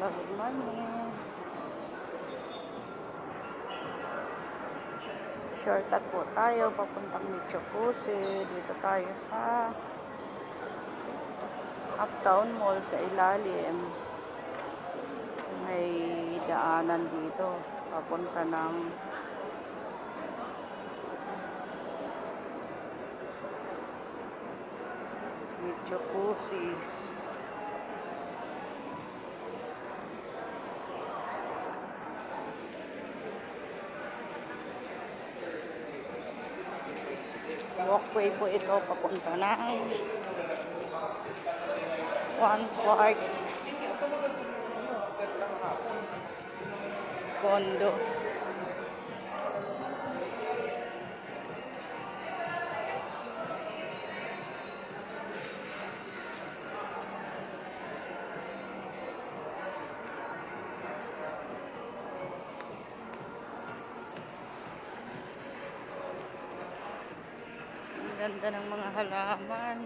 Good morning. Shortcut po tayo papuntang Michoacusip. Dito tayo sa Uptown Mall sa ilalim. May daanan dito papunta ng Michoacusip. Walkway po ito papunta ng One Park Condo. Ang ganda ng mga halaman.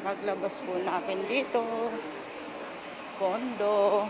Maglabas po natin dito. Condo.